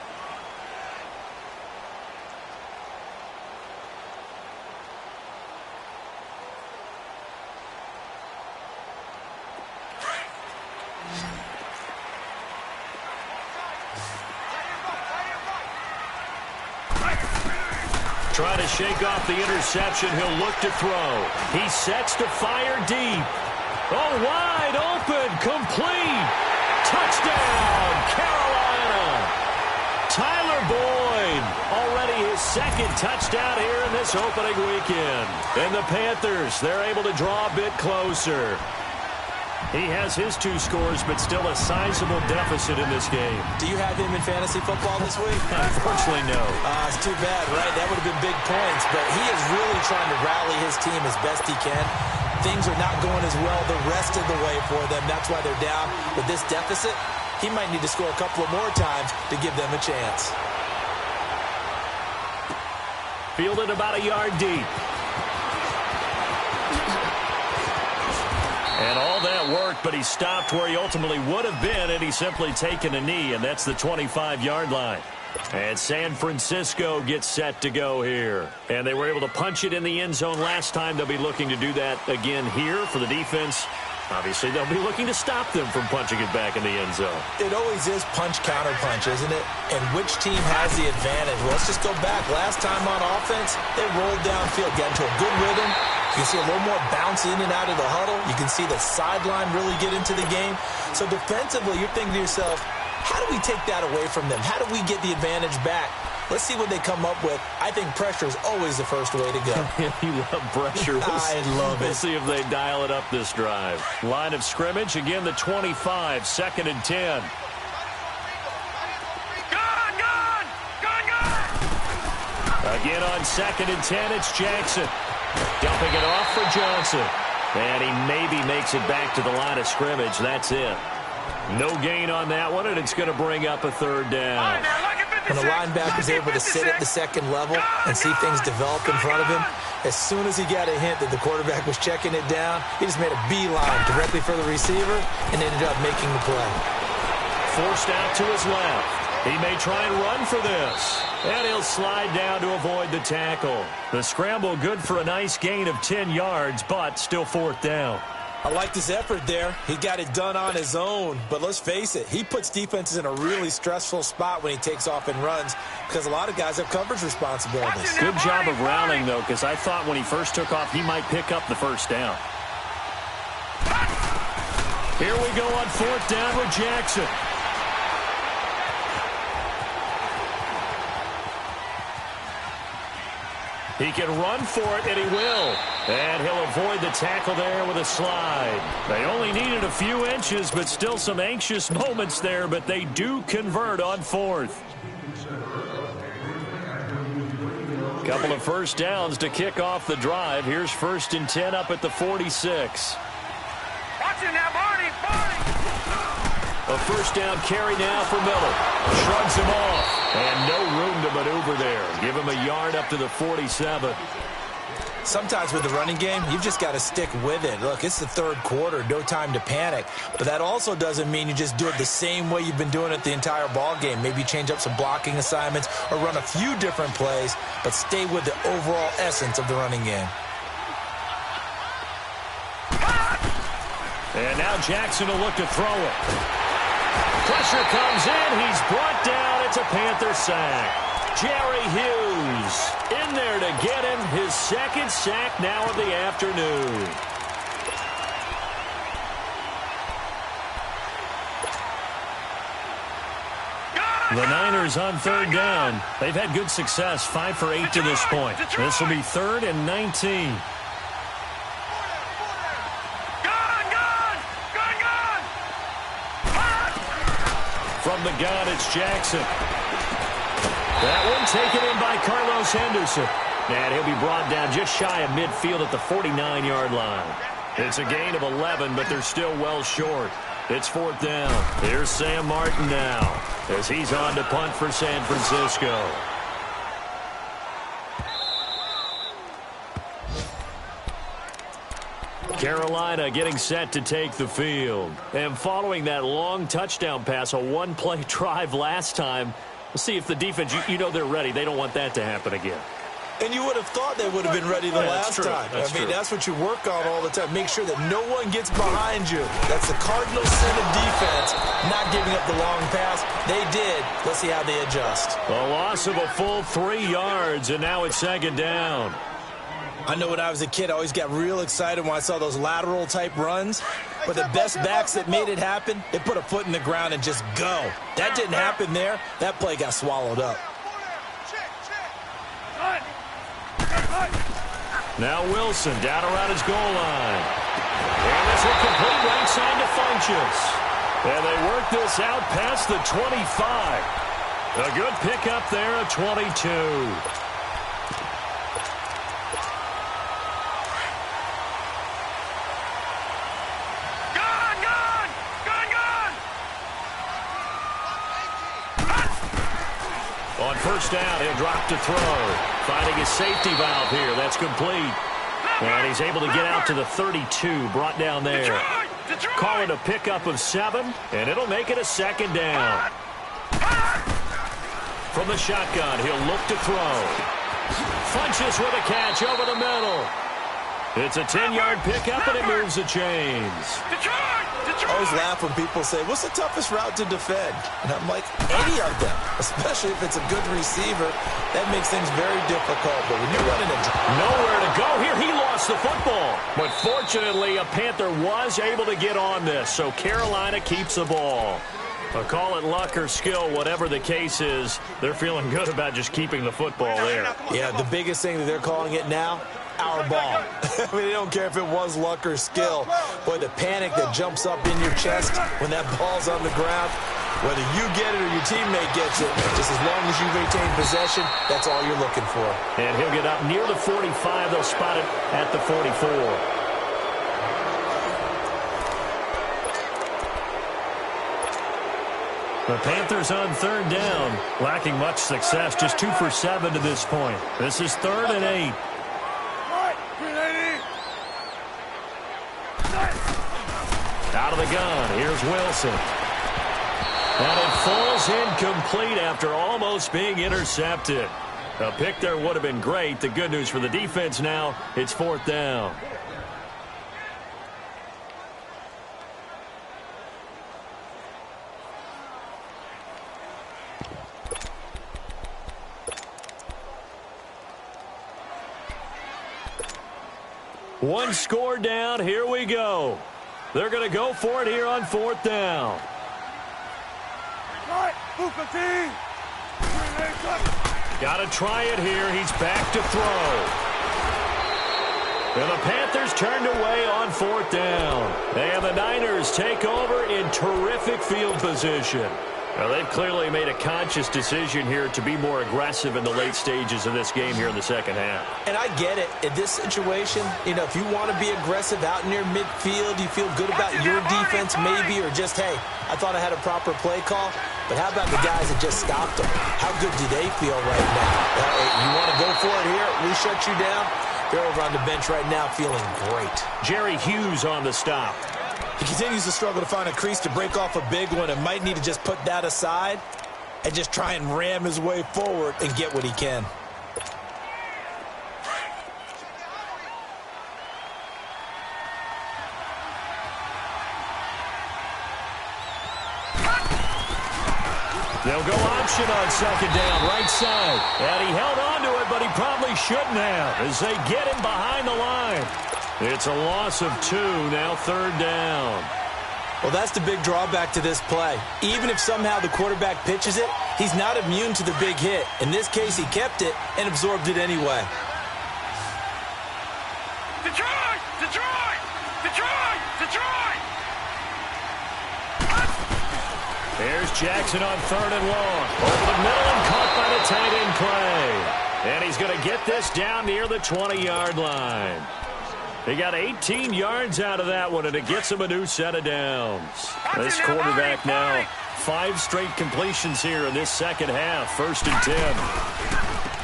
Trying to shake off the interception. He'll look to throw. He sets to fire deep. Oh, wide open, complete. Touchdown, Carolina. Tyler Boyd, already his 2nd touchdown here in this opening weekend. And the Panthers, they're able to draw a bit closer. He has his 2 scores, but still a sizable deficit in this game.
Do you have him in fantasy football this week?
Unfortunately, no.
It's too bad, right? That would have been big points, but he is really trying to rally his team as best he can. Things are not going as well the rest of the way for them. That's why they're down. With this deficit, he might need to score a couple of more times to give them a chance.
Fielded about a yard deep. And all that worked, but he stopped where he ultimately would have been had he simply taken a knee, and that's the 25-yard line. And San Francisco gets set to go here. And they were able to punch it in the end zone last time. They'll be looking to do that again here for the defense. Obviously, they'll be looking to stop them from punching it back in the end zone.
It always is punch-counter-punch, isn't it? And which team has the advantage? Well, let's just go back. Last time on offense, they rolled downfield, got into a good rhythm. You can see a little more bounce in and out of the huddle. You can see the sideline really get into the game. So defensively, you're thinking to yourself, how do we take that away from them? How do we get the advantage back? Let's see what they come up with. I think pressure is always the first way to go.
You love pressure.
I love it.
We'll see if they dial it up this drive. Line of scrimmage, again the 25, 2nd and 10. Again on 2nd and 10, it's Jackson. Dumping it off for Johnson. And he maybe makes it back to the line of scrimmage. That's it. No gain on that one, and it's going to bring up a 3rd down.
When the linebacker's able to sit at the 2nd level and see things develop in front of him, as soon as he got a hint that the quarterback was checking it down, he just made a beeline directly for the receiver and ended up making the play.
Forced out to his left. He may try and run for this. And he'll slide down to avoid the tackle. The scramble good for a nice gain of 10 yards, but still 4th down.
I liked his effort there. He got it done on his own. But let's face it, he puts defenses in a really stressful spot when he takes off and runs because a lot of guys have coverage responsibilities.
Good job of rallying, though, because I thought when he first took off, he might pick up the 1st down. Here we go on 4th down with Jackson. He can run for it, and he will. And he'll avoid the tackle there with a slide. They only needed a few inches, but still some anxious moments there, but they do convert on 4th. Couple of first downs to kick off the drive. Here's 1st and 10 up at the 46.
Watch him now, Barney!
A first down carry now for Miller. Shrugs him off. And no room to maneuver there. Give him a yard up to the 47.
Sometimes with the running game, you've just got to stick with it. Look, it's the third quarter, no time to panic. But that also doesn't mean you just do it the same way you've been doing it the entire ball game. Maybe change up some blocking assignments or run a few different plays, but stay with the overall essence of the running game.
And now Jackson will look to throw it. Pressure comes in. He's brought down. It's a Panther sack. Jerry Hughes in there to get him his second sack now of the afternoon. The Niners on 3rd down. They've had good success, 5 for 8 to this point. This will be 3rd and 19. From the gun, it's Jackson. That one taken in by Carlos Henderson. And he'll be brought down just shy of midfield at the 49-yard line. It's a gain of 11, but they're still well short. It's 4th down. Here's Sam Martin now as he's on to punt for San Francisco. Carolina getting set to take the field. And following that long touchdown pass, a one-play drive last time, we'll see if the defense, you know they're ready. They don't want that to happen again.
And you would have thought they would have been ready the last time. That's what you work on all the time. Make sure that no one gets behind you. That's the cardinal sin of defense, not giving up the long pass. They did. Let's see how they adjust.
A loss of a full 3 yards, and now it's 2nd down.
I know when I was a kid, I always got real excited when I saw those lateral-type runs. But the best backs that made it happen, they put a foot in the ground and just go. That didn't happen there. That play got swallowed up.
Now Wilson down around his goal line. And this will complete right side to Funchess. And they work this out past the 25. A good pickup there at 22. On 1st down, he'll drop to throw. Finding his safety valve here. That's complete. And he's able to get out to the 32. Brought down there. Call it a pickup of 7, and it'll make it a 2nd down. From the shotgun, he'll look to throw. Funchess with a catch over the middle. It's a 10-yard pickup, and it moves the chains.
I always laugh when people say, what's the toughest route to defend? And I'm like, any of them, especially if it's a good receiver. That makes things very difficult. But when you're running
nowhere to go here, he lost the football. But fortunately, a Panther was able to get on this, so Carolina keeps the ball. Call it luck or skill, whatever the case is, they're feeling good about just keeping the football there.
Yeah, the biggest thing that they're calling it now, our ball. I mean, they don't care if it was luck or skill. Boy, the panic that jumps up in your chest when that ball's on the ground, whether you get it or your teammate gets it, just as long as you retain possession, that's all you're looking for.
And he'll get up near the 45. They'll spot it at the 44. The Panthers on 3rd down, lacking much success, just 2 for 7 to this point. This is 3rd and 8. Out of the gun, here's Wilson. And it falls incomplete after almost being intercepted. A pick there would have been great. The good news for the defense now, it's 4th down. One score down. Here we go. They're going to go for it here on 4th down. Got to try it here. He's back to throw. And the Panthers turned away on 4th down. And the Niners take over in terrific field position. Well, they've clearly made a conscious decision here to be more aggressive in the late stages of this game here in the second half.
And I get it. In this situation, if you want to be aggressive out near midfield, you feel good about your defense maybe, or just, hey, I thought I had a proper play call. But how about the guys that just stopped them? How good do they feel right now? You want to go for it here? We shut you down? They're over on the bench right now feeling great.
Jerry Hughes on the stop.
He continues to struggle to find a crease to break off a big one and might need to just put that aside and just try and ram his way forward and get what he can.
They'll go option on second down, right side. And he held on to it, but he probably shouldn't have as they get him behind the line. It's a loss of 2, now third down.
Well, that's the big drawback to this play. Even if somehow the quarterback pitches it, he's not immune to the big hit. In this case, he kept it and absorbed it anyway.
Detroit! Detroit! Detroit! Detroit!
There's Jackson on third and long. Over the middle and caught by the tight end play. And he's going to get this down near the 20-yard line. He got 18 yards out of that one, and it gets him a new set of downs. This quarterback now, 5 straight completions here in this second half. First and 10.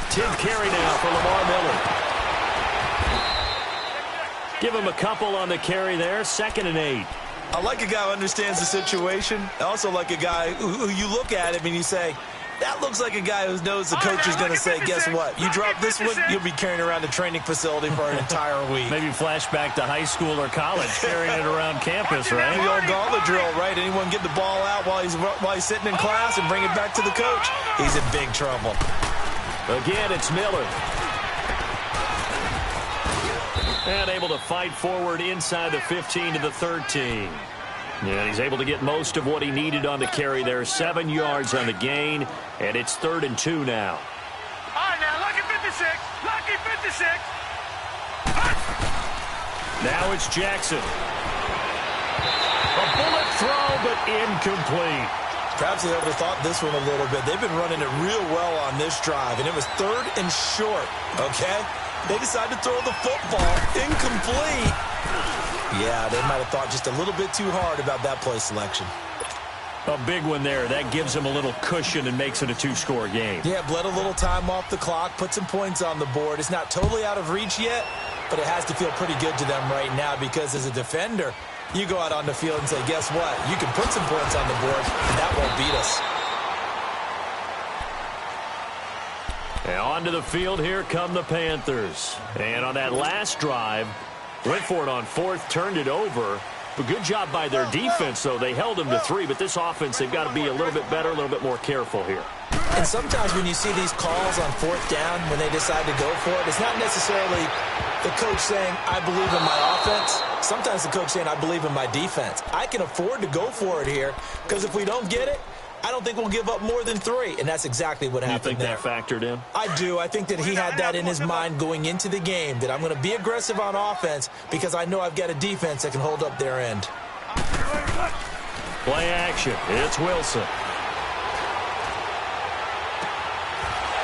10th carry now for Lamar Miller. Give him a couple on the carry there. Second and 8.
I like a guy who understands the situation. I also like a guy who you look at him and you say, that looks like a guy who knows the coach is going to say, guess what? You drop this one, you'll be carrying around the training facility for an entire week.
Maybe flashback to high school or college, carrying it around campus, right?
The old gauntlet drill, right? Anyone get the ball out while he's sitting in class and bring it back to the coach? He's in big trouble.
Again, it's Miller. And able to fight forward inside the 15 to the 13. And he's able to get most of what he needed on the carry there. 7 yards on the gain, and it's 3rd and 2 now.
All right, now, lucky 56. Lucky 56.
Now it's Jackson. A bullet throw, but incomplete.
Perhaps they overthought this one a little bit. They've been running it real well on this drive, and it was 3rd and short, okay? They decided to throw the football. Incomplete. Yeah, they might have thought just a little bit too hard about that play selection.
A big one there. That gives them a little cushion and makes it a 2-score game.
Yeah, bled a little time off the clock, put some points on the board. It's not totally out of reach yet, but it has to feel pretty good to them right now because as a defender, you go out on the field and say, guess what? You can put some points on the board, and that won't beat us.
And onto the field, here come the Panthers. And on that last drive, went for it on 4th, turned it over. But good job by their defense, though. They held them to 3, but this offense, they've got to be a little bit better, a little bit more careful here.
And sometimes when you see these calls on 4th down, when they decide to go for it, it's not necessarily the coach saying, I believe in my offense. Sometimes the coach saying, I believe in my defense. I can afford to go for it here, because if we don't get it, I don't think we'll give up more than 3, and that's exactly what happened there.
You think that factored in?
I do. I think that he had that in his mind going into the game, that I'm going to be aggressive on offense because I know I've got a defense that can hold up their end.
Play action. It's Wilson.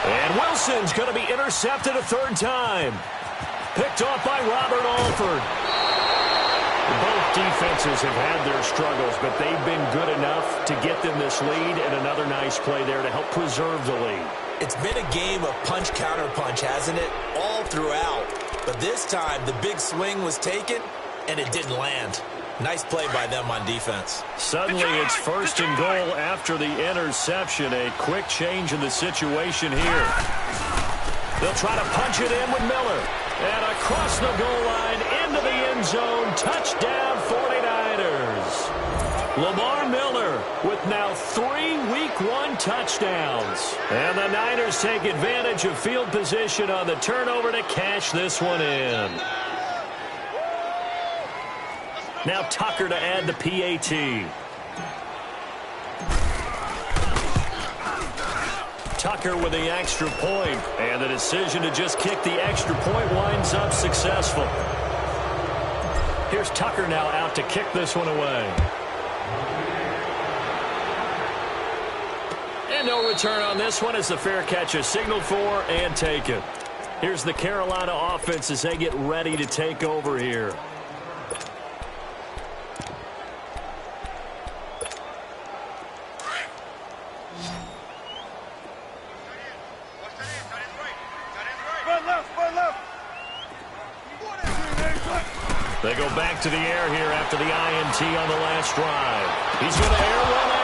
And Wilson's going to be intercepted a 3rd time. Picked off by Robert Alford. Both defenses have had their struggles, but they've been good enough to get them this lead, and another nice play there to help preserve the lead.
It's been a game of punch-counter-punch, hasn't it? All throughout. But this time, the big swing was taken, and it didn't land. Nice play by them on defense.
Suddenly, it's 1st and goal after the interception. A quick change in the situation here. They'll try to punch it in with Miller. And across the goal line, into the end zone, touchdown 49ers. Lamar Miller with now 3 Week 1 touchdowns. And the Niners take advantage of field position on the turnover to cash this one in. Now Tucker to add the PAT. Tucker with the extra point, and the decision to just kick the extra point winds up successful. Here's Tucker now out to kick this one away. no return on this one as the fair catch is signaled for and taken. Here's the Carolina offense as they get ready to take over here. They go back to the air here after the INT on the last drive. He's going to air one out.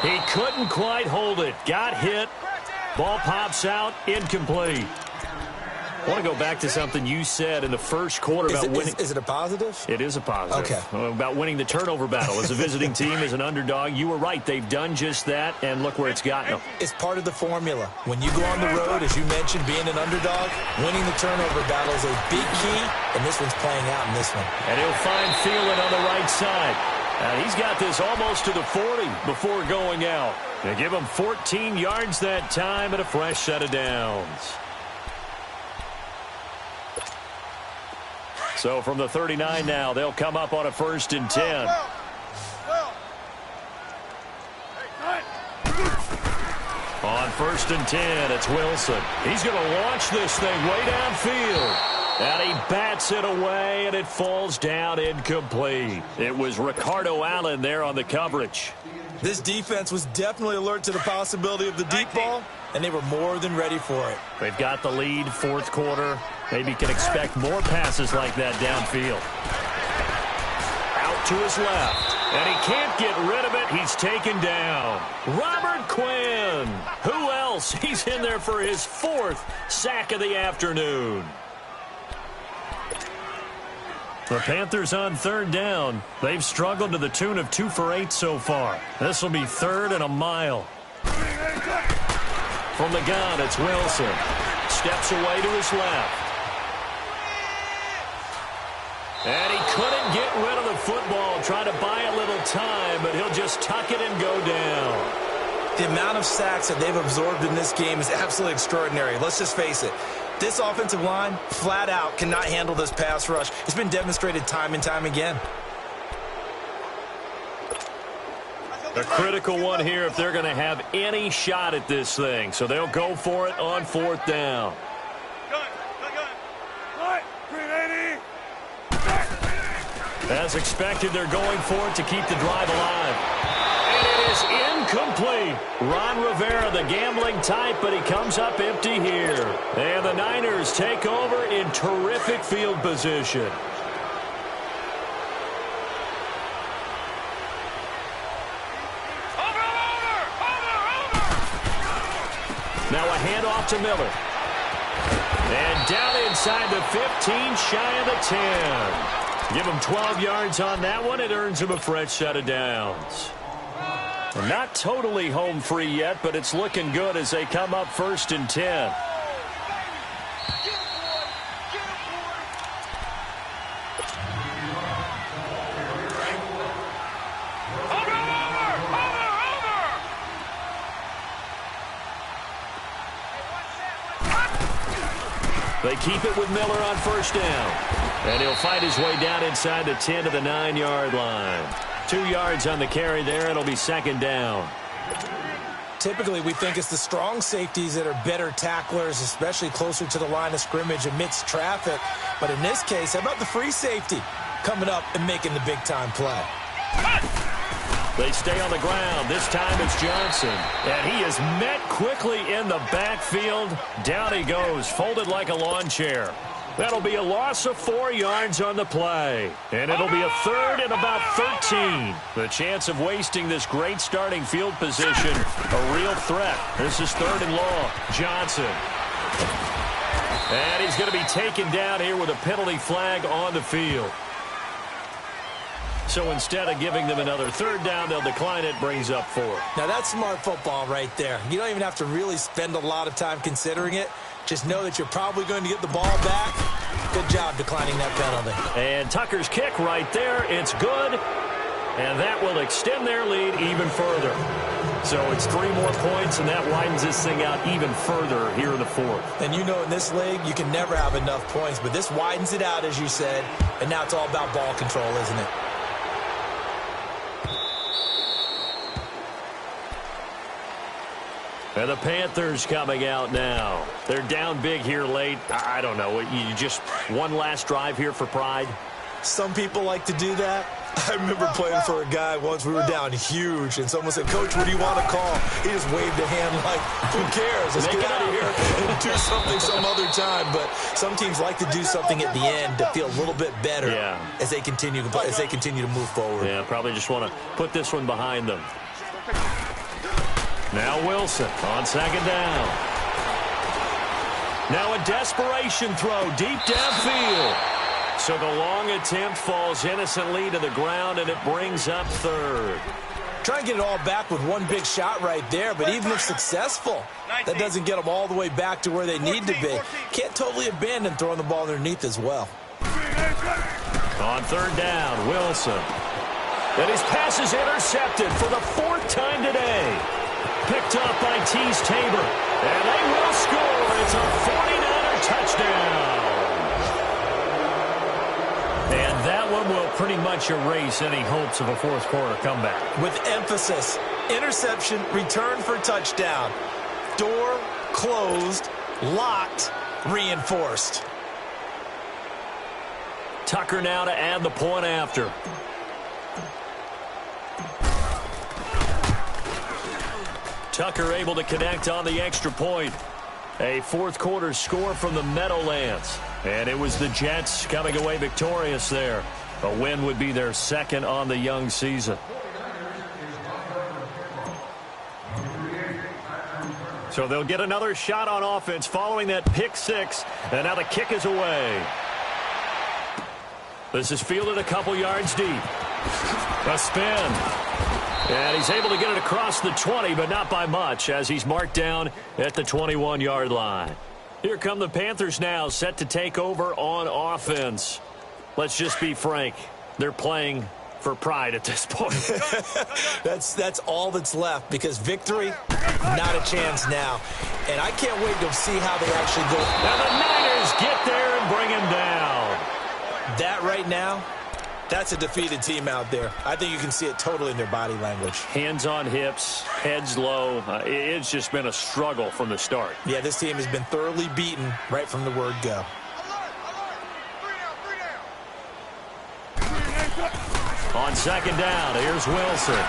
He couldn't quite hold it. Got hit. Ball pops out. Incomplete. I want to go back to something you said in the first quarter about winning.
Is it a positive?
It is a positive.
Okay.
About winning the turnover battle. As a visiting team, as an underdog, you were right. They've done just that, and look where it's gotten them.
It's part of the formula. When you go on the road, as you mentioned, being an underdog, winning the turnover battle is a big key, and this one's playing out in this one.
And he'll find Thielen on the right side. He's got this almost to the 40 before going out. They give him 14 yards that time and a fresh set of downs. So from the 39 now, they'll come up on a 1st and 10. On 1st and 10, it's Wilson. He's going to launch this thing way downfield. And he bats it away, and it falls down incomplete. It was Ricardo Allen there on the coverage.
This defense was definitely alert to the possibility of the deep ball, and they were more than ready for it.
They've got the lead, 4th quarter. Maybe can expect more passes like that downfield. Out to his left. And he can't get rid of it. He's taken down. Robert Quinn. Who else? He's in there for his 4th sack of the afternoon. The Panthers on 3rd down. They've struggled to the tune of 2 for 8 so far. This will be 3rd and a mile. From the gun, it's Wilson. Steps away to his left. And he couldn't get rid of the football, trying to buy a little time, but he'll just tuck it and go down.
The amount of sacks that they've absorbed in this game is absolutely extraordinary. Let's just face it. This offensive line, flat out, cannot handle this pass rush. It's been demonstrated time and time again.
A critical one here if they're going to have any shot at this thing. So they'll go for it on 4th down. As expected, they're going for it to keep the drive alive. And it is incomplete. Ron Rivera, the gambling type, but he comes up empty here. And the Niners take over in terrific field position. Now a handoff to Miller. And down inside the 15, shy of the 10. Give him 12 yards on that one. It earns him a fresh set of downs. And not totally home free yet, but it's looking good as they come up 1st and 10. They keep it with Miller on 1st down. And he'll fight his way down inside the 10 to the 9-yard line. 2 yards on the carry there. It'll be 2nd down.
Typically, we think it's the strong safeties that are better tacklers, especially closer to the line of scrimmage amidst traffic. But in this case, how about the free safety coming up and making the big-time play?
They stay on the ground. This time it's Johnson. And he is met quickly in the backfield. Down he goes, folded like a lawn chair. That'll be a loss of 4 yards on the play. And it'll be a 3rd and about 13. The chance of wasting this great starting field position, a real threat. This is 3rd and long. Johnson. And he's going to be taken down here with a penalty flag on the field. So instead of giving them another 3rd down, they'll decline it, brings up 4.
Now that's smart football right there. You don't even have to really spend a lot of time considering it. Just know that you're probably going to get the ball back. Good job declining that penalty.
And Tucker's kick right there. It's good. And that will extend their lead even further. So it's 3 more points, and that widens this thing out even further here in the 4th.
And you know in this league, you can never have enough points. But this widens it out, as you said. And now it's all about ball control, isn't it?
And the Panthers coming out now. They're down big here late. I don't know. You just one last drive here for pride?
Some people like to do that. I remember playing for a guy once. We were down huge, and someone said, "Coach, what do you want to call?" He just waved a hand like, "Who cares? Let's get out of here and do something some other time." But some teams like to do something at the end to feel a little bit better as they continue to move forward.
Yeah, probably just want to put this one behind them. Now Wilson on second down. Now a desperation throw deep downfield. So the long attempt falls innocently to the ground, and it brings up third.
Try and get it all back with one big shot right there, but even if successful, that doesn't get them all the way back to where they need to be. Can't totally abandon throwing the ball underneath as well.
On third down, Wilson. And his pass is intercepted for the fourth time today. Picked up by Tease Tabor. And they will score. It's a 49er touchdown. And that one will pretty much erase any hopes of a fourth quarter comeback.
With emphasis, interception, return for touchdown. Door closed, locked, reinforced.
Tucker now to add the point after. Tucker able to connect on the extra point. A fourth quarter score from the Meadowlands. And it was the Jets coming away victorious there. A win would be their second on the young season. So they'll get another shot on offense following that pick six. And now the kick is away. This is fielded a couple yards deep. A spin. And he's able to get it across the 20, but not by much, as he's marked down at the 21-yard line. Here come the Panthers now, set to take over on offense. Let's just be frank. They're playing for pride at this point.
That's all that's left, because victory, not a chance now. And I can't wait to see how they actually go.
Now the Niners get there and bring him down.
That right now, that's a defeated team out there. I think you can see it totally in their body language.
Hands on hips, heads low. It's just been a struggle from the start.
Yeah, this team has been thoroughly beaten right from the word go.
On second down, here's Wilson.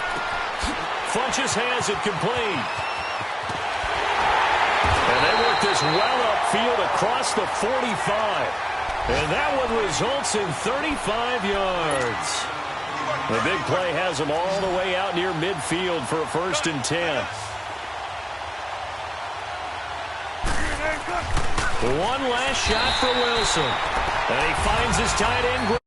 Funches has it complete. And they work this well upfield across the 45. And that one results in 35 yards. The big play has them all the way out near midfield for a 1st and 10. One last shot for Wilson. And he finds his tight end.